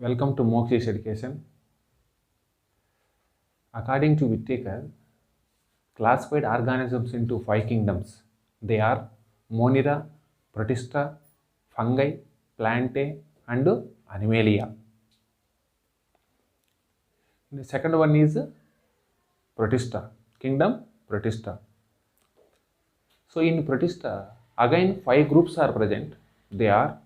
Welcome to Mokshish Education. According to Whittaker, classified organisms into five kingdoms. They are Monera, Protista, fungi, plantae, and Animalia. The second one is Protista, kingdom Protista. So in Protista, again five groups are present. They are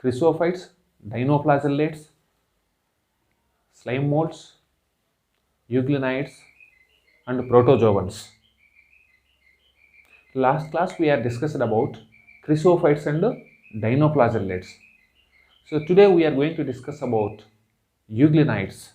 chrysophytes, dinoflagellates, slime molds, euglenids, and protozoans. Last class we are discussed about chrysophytes and dinoflagellates. So today we are going to discuss about euglenids.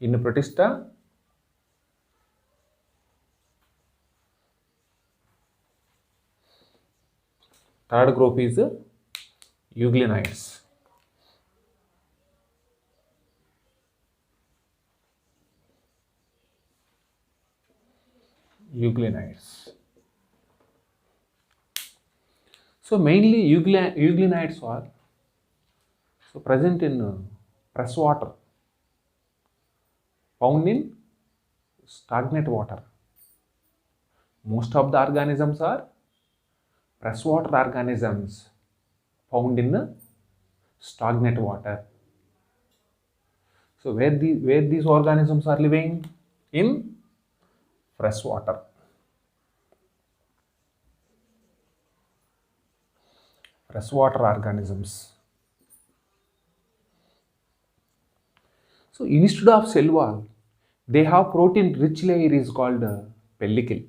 In Protista, third group is euglenids. Euglenids. So mainly euglenids are present in fresh water, found in stagnant water. Most of the organisms are freshwater organisms found in stagnant water. So where these organisms are living? In fresh water. Freshwater organisms. So instead of cell wall, they have protein rich layer is called pellicle.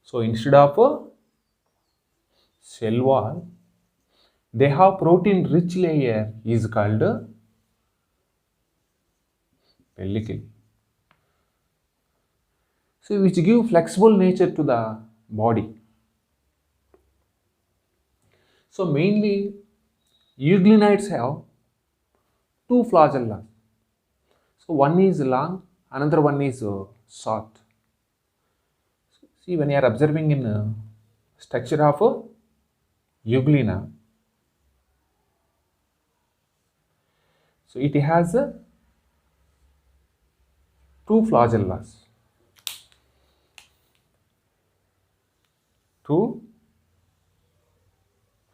So instead of a cell wall, they have protein rich layer is called pellicle. So which give flexible nature to the body. So mainly euglenids have two flagella. So one is long, another one is short. See, when you are observing in structure of euglena, so it has two flagellas. Two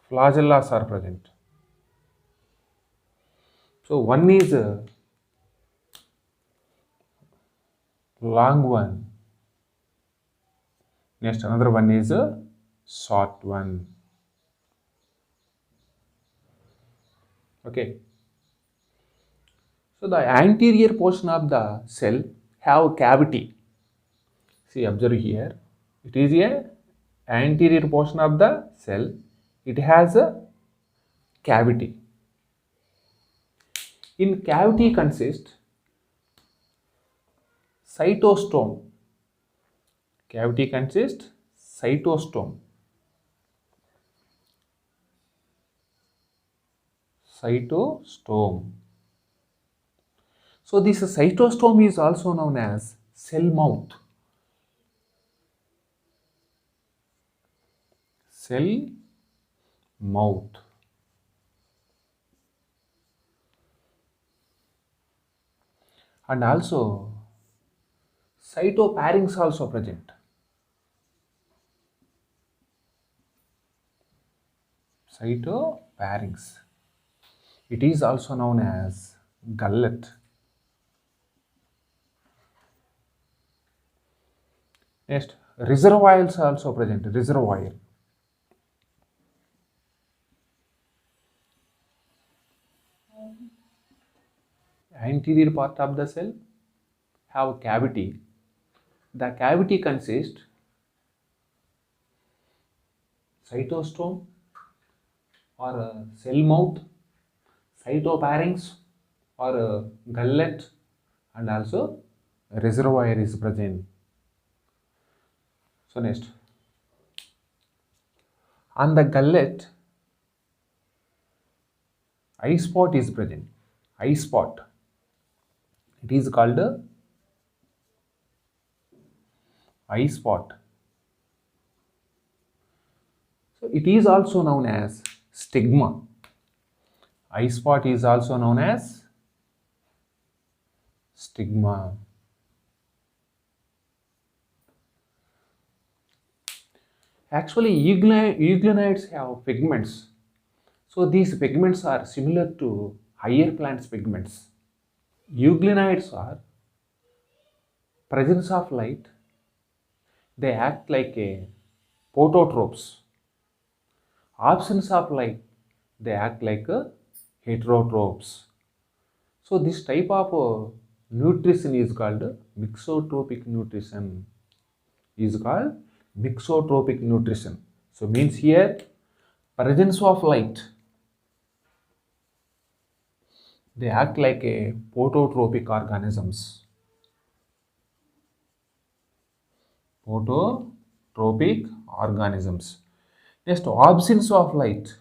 flagellas are present. So one is long one. Next another one is a short one. Okay. So the anterior portion of the cell have a cavity. See, observe here. It is a anterior portion of the cell. It has a cavity. In cavity consists cytostome. Cavity consists cytostome. Cytostome. So this cytostome is also known as cell mouth. Cell mouth. And also cytopharynx also present. Cytopharynx. It is also known as gullet. Next, reservoirs also present. Reservoir. Anterior part of the cell have a cavity. The cavity consists cytostome or cell mouth, cytopharynx or gullet, and also reservoir is present. So next, on the gullet, eye spot is present. Eye spot. It is called eye spot. So it is also known as stigma. Eye spot is also known as stigma. Actually, euglenids have pigments. So these pigments are similar to higher plants pigments. Euglenids are presence of light. They act like a phototropes. Absence of light, they act like a heterotropes. So this type of nutrition is called mixotropic nutrition. Is called mixotropic nutrition. So means here presence of light, they act like a phototropic organisms. Phototropic organisms. Next, absence of light.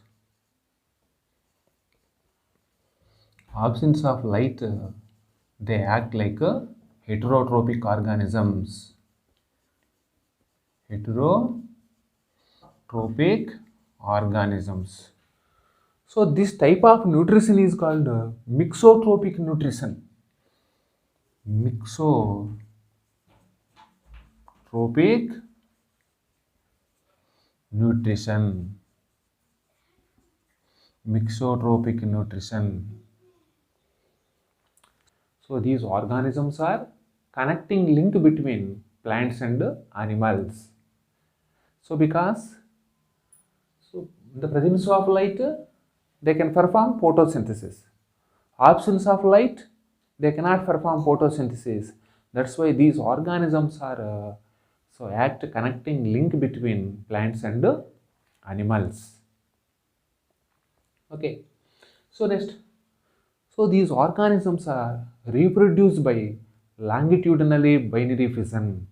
Absence of light, they act like a heterotropic organisms. Heterotropic organisms. So this type of nutrition is called mixotropic nutrition. Mixotropic nutrition. Mixotropic nutrition. So these organisms are connecting link between plants and animals. So because in the presence of light, they can perform photosynthesis. Absence of light, they cannot perform photosynthesis. That's why these organisms are so act connecting link between plants and animals. Okay. So next, so these organisms are reproduced by longitudinally binary fission.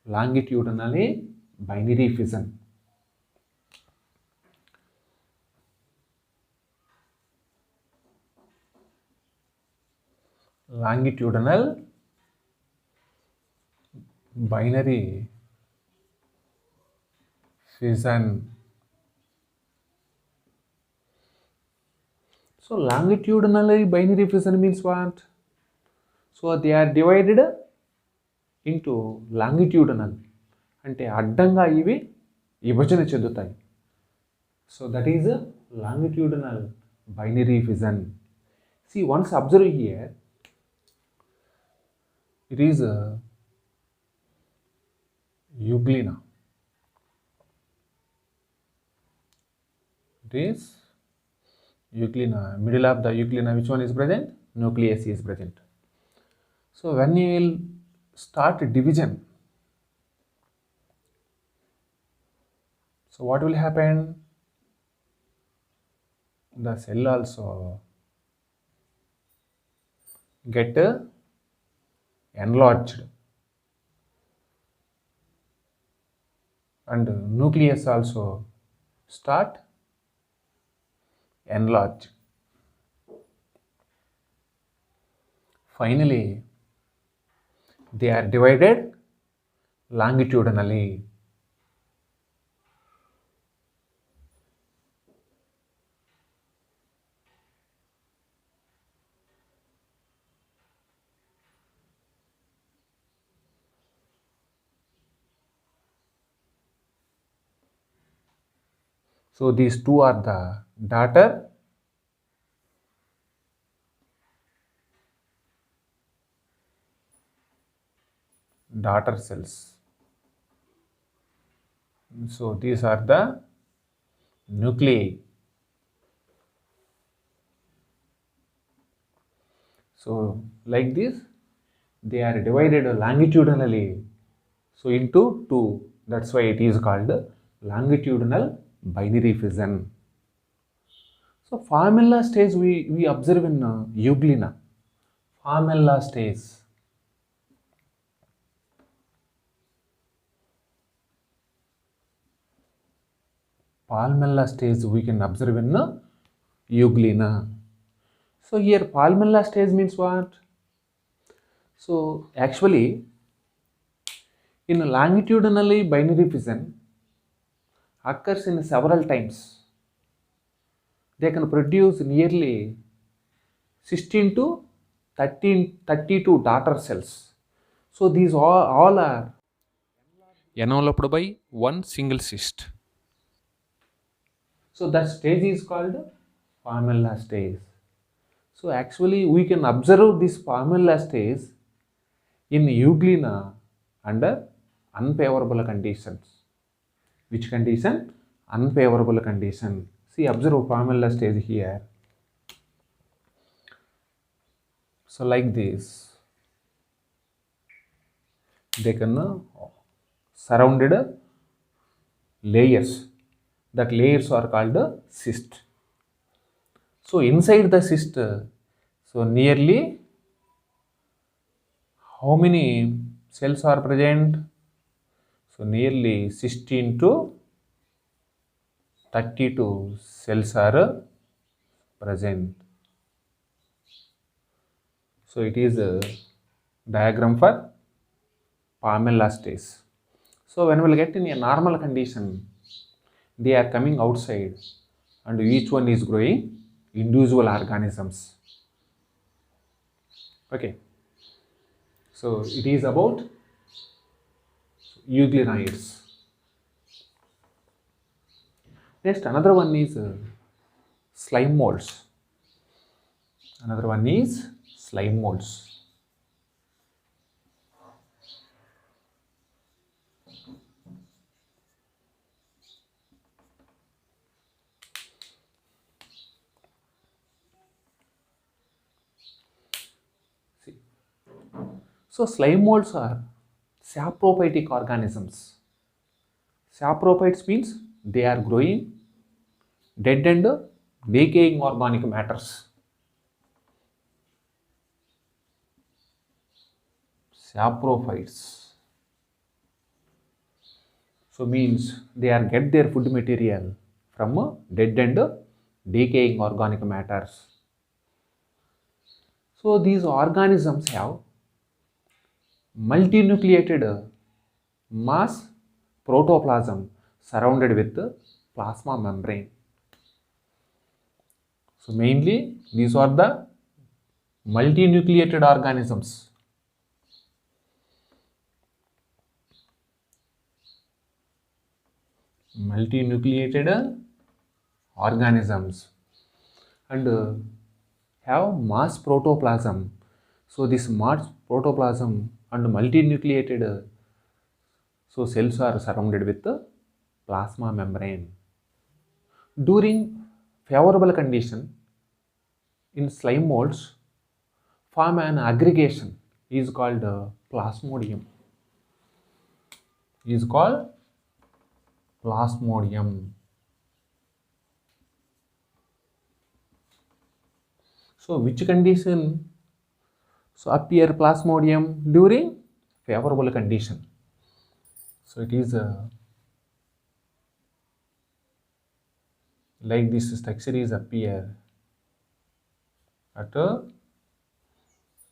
Longitudinally binary fission. Longitudinal binary fission. So longitudinally binary fission means what? So they are divided into longitudinal, అంటే అడ్డంగా ఇవి విభజన చెందుతాయి. So that is longitudinal binary fission. See, once observe here, it is euglena. It is euglena. Middle of the euglena, which one is present? Nucleus is present. So when you will start division, so what will happen? The cell also get enlarged and nucleus also start enlarged. Finally, they are divided longitudinally. So these two are the daughter cells. So these are the nuclei. So like this, they are divided longitudinally. So into two. That's why it is called longitudinal binary fission. So Farmella stage we observe in euglena. Farmella stage. Palmella stage we can observe in euglena. So here Palmella stage means what? So actually in longitudinally binary fission occurs in several times. they can produce nearly 16 to 32 daughter cells. So these all are enveloped by one single cyst. So that stage is called Pamela stage. So actually we can observe this Pamela stage in Euglena under unfavorable conditions. Which condition? Unfavorable condition. See, observe Pamela stage here. So like this, they can surrounded layers. That layers are called cyst. So inside the cyst, so nearly how many cells are present? So nearly 16 to 32 cells are present. So it is a diagram for Pamela stage. So when we will get in a normal condition, they are coming outside and each one is growing individual organisms. Okay. So it is about euglenoids. Next, another one is slime molds. Another one is slime molds. See. So slime molds are saprophytic organisms. Saprophytes means they are growing dead and decaying organic matters. Saprophytes. So means they are get their food material from dead and decaying organic matters. So these organisms have multinucleated mass protoplasm surrounded with plasma membrane. So mainly these are the multinucleated organisms. Multinucleated organisms and have mass protoplasm. So this mass protoplasm and multinucleated so cells are surrounded with the plasma membrane. During favorable condition in slime molds form an aggregation is called plasmodium. Is called plasmodium. So which condition? So appear plasmodium during favorable condition. So it is like this structure is appear at a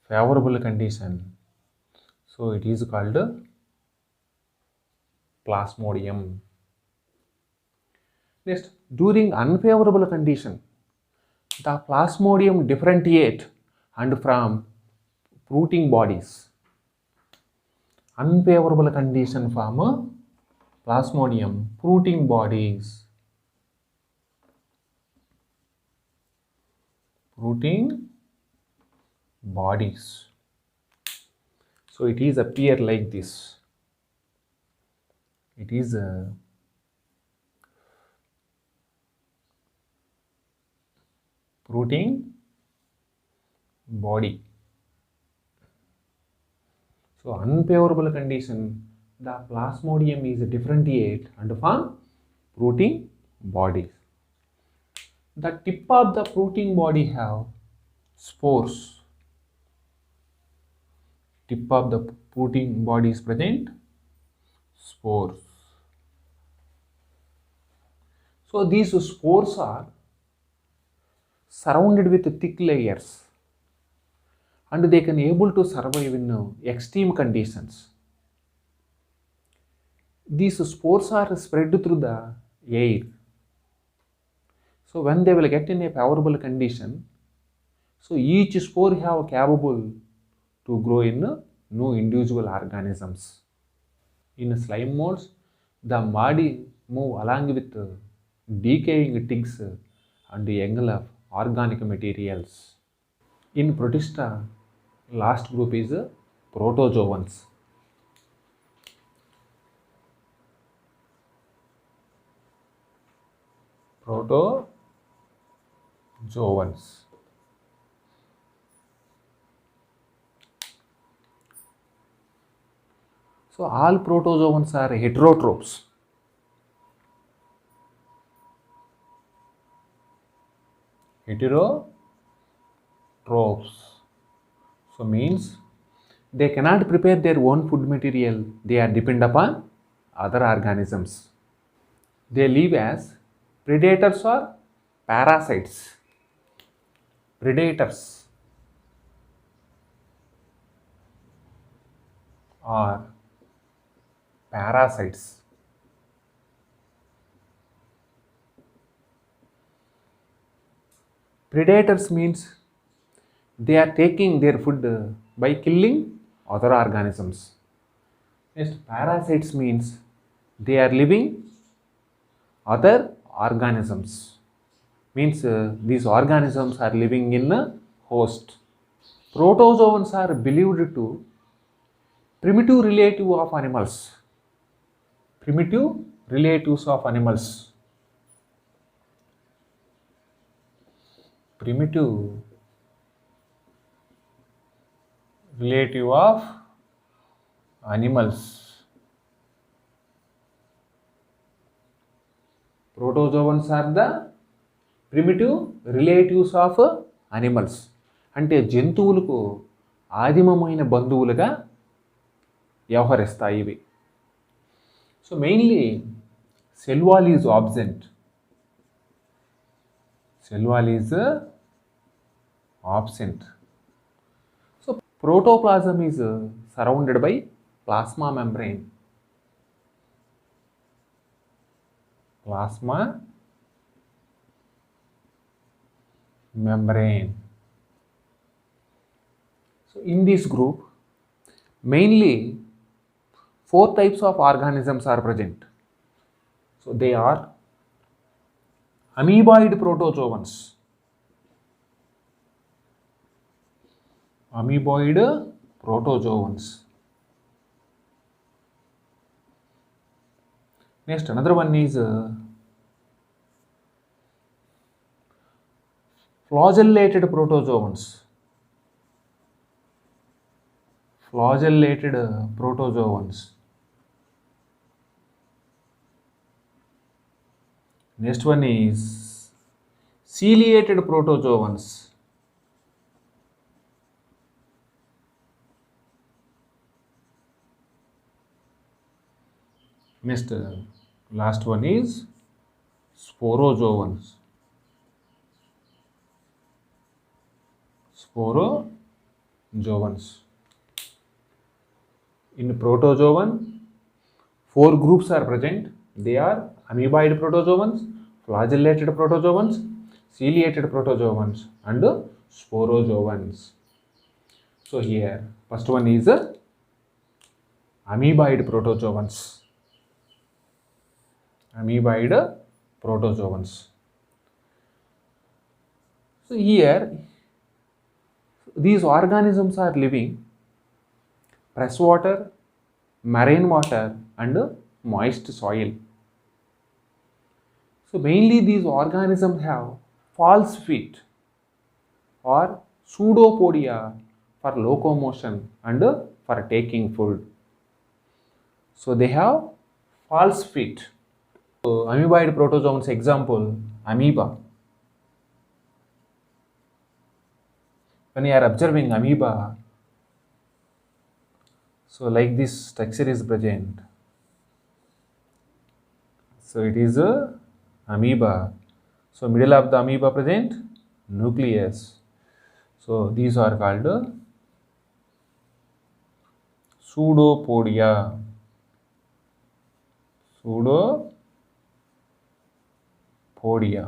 favorable condition. So it is called plasmodium. Next, during unfavorable condition, the plasmodium differentiate and from fruiting bodies. Unfavorable condition form a plasmodium fruiting bodies. Fruiting bodies. So it is appear like this. It is a fruiting body. So unfavorable condition, the plasmodium is differentiate and form fruiting bodies. The tip of the fruiting body have spores. Tip of the fruiting body is present spores. So these spores are surrounded with thick layers and they can able to survive in extreme conditions. These spores are spread through the air. So So when they will get in a favorable condition, so each spore have capable to grow in new individual organisms. In slime molds, the body move along with decaying twigs and angle of organic materials. In Protista, last group is protozoans. Protozoans. So all protozoans are heterotrophs. Heterotrophs. So means they cannot prepare their own food material. They are depend upon other organisms. They live as predators or parasites. Predators or parasites. Predators means they are taking their food by killing other organisms. Next, parasites means they are living other organisms. Means these organisms are living in a host. Protozoans are believed to primitive relative of animals. Primitive relatives of animals. Primitive relative of animals. Protozoans are the primitive relatives of animals. అంటే జంతువులకు ఆదిమమైన బంధువులుగా వ్యవహరిస్తాయి ఇవి. So mainly cell wall is absent. Cell wall is absent. So protoplasm is surrounded by plasma membrane. Plasma membrane. So in this group, mainly 4 types of organisms are present. So they are amoeboid protozoans. Amoeboid protozoans. Next, another one is flagellated protozoans. Flagellated protozoans. Next one is ciliated protozoans. Next, last one is sporozoans. Sporozoans. In protozoan, 4 groups are present. They are amoeboid protozoans, flagellated protozoans, ciliated protozoans, and sporozoans. So here, first one is amoeboid protozoans. Amoeboid protozoans. So here, these organisms are living freshwater, marine water, and moist soil. So mainly these organisms have false feet or pseudopodia for locomotion and for taking food. So they have false feet. So amoeboid protozoans example, amoeba. When you are observing amoeba, so like this structure is present. So it is a amoeba. So middle of the amoeba present nucleus. So these are called pseudopodia. Pseudopodia.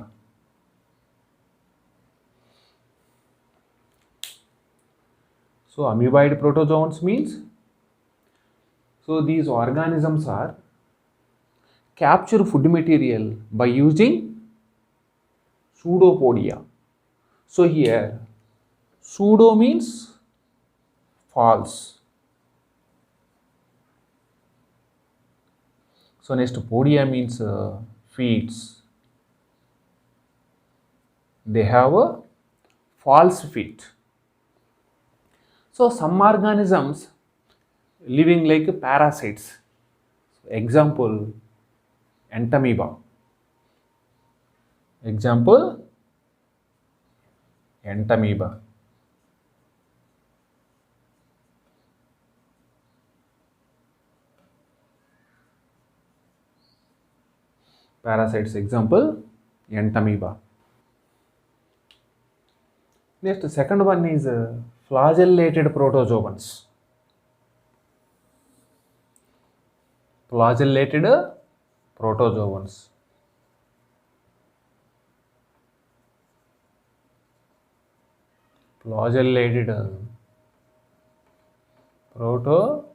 So amoeboid protozoans means, so these organisms are capture food material by using pseudopodia. So here pseudo means false. So next podia means feet. They have a false feet. So some organisms living like parasites. Example, entamoeba. Example, entamoeba. Parasites example, entamoeba. Next, the second one is flagellated protozoans. Flagellated protozoans. Flagellated protozoans.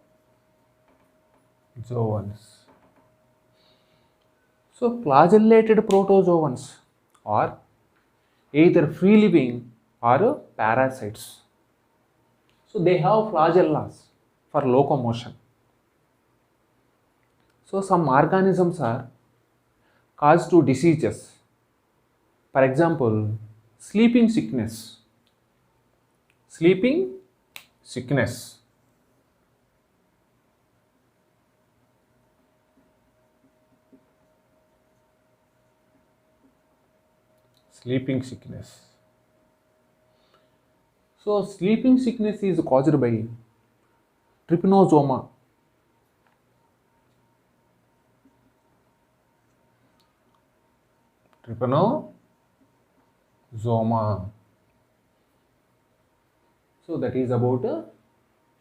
So flagellated protozoans are either free living or parasites. So they have flagellas for locomotion. So some organisms are caused to diseases. For example, sleeping sickness. Sleeping sickness. Sleeping sickness. So sleeping sickness is caused by trypanosoma. Trypanosoma. So that is about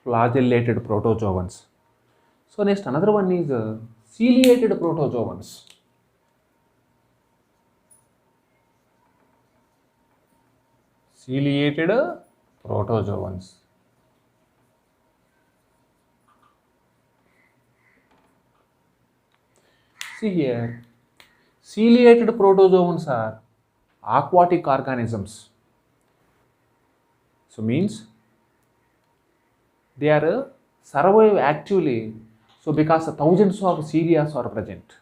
flagellated protozoans. So next another one is ciliated protozoans. Ciliated protozoans. See here, ciliated protozoans are aquatic organisms. So means they are survive actively. So because thousands of cilia are present.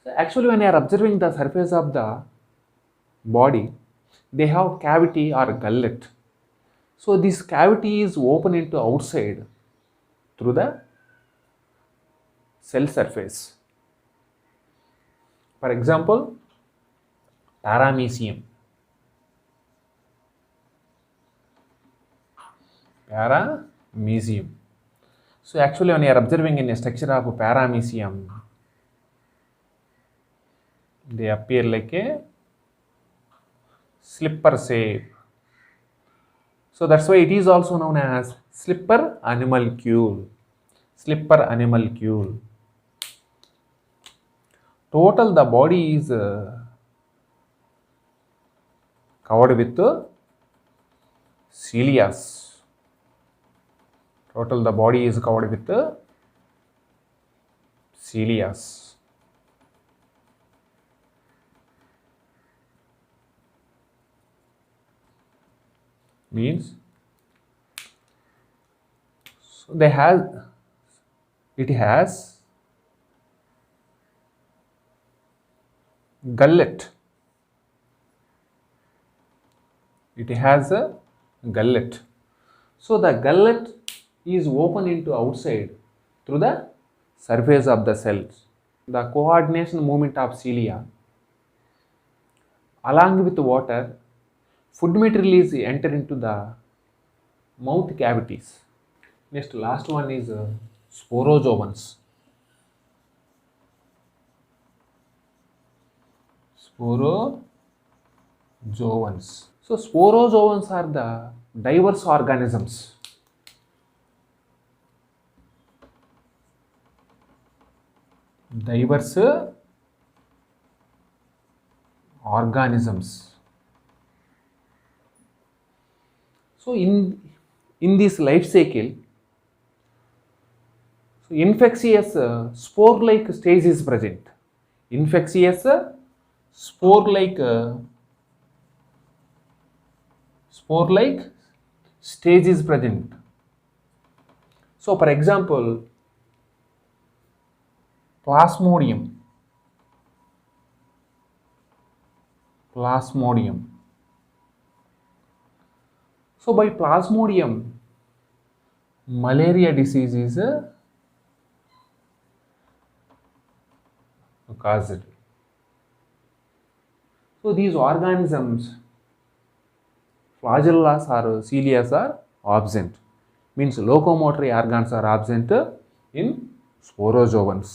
So actually when you are observing the surface of the body, they have cavity or gullet. So this cavity is open into outside through the cell surface. For example, paramecium. Paramecium. So actually when you are observing in a structure of paramecium, they appear like a slipper shape. So that's why it is also known as slipper animalcule. Slipper animalcule. Total the body is covered with cilia. Total the body is covered with cilia. Means so it has gullet. It has a gullet. So the gullet is open into outside through the surface of the cells. The coordination movement of cilia along with water, food material is enter into the mouth cavities. Next, last one is sporozoans. Sporozoans. So sporozoans are the diverse organisms. Diverse organisms. So So in this life cycle, so infectious spore-like stage is present. Infectious spore-like spore-like stage is present. So for example, plasmodium. So by plasmodium, malaria disease is caused. So these organisms, flagellas or cilias are absent. Means locomotory organs are absent in sporozoans.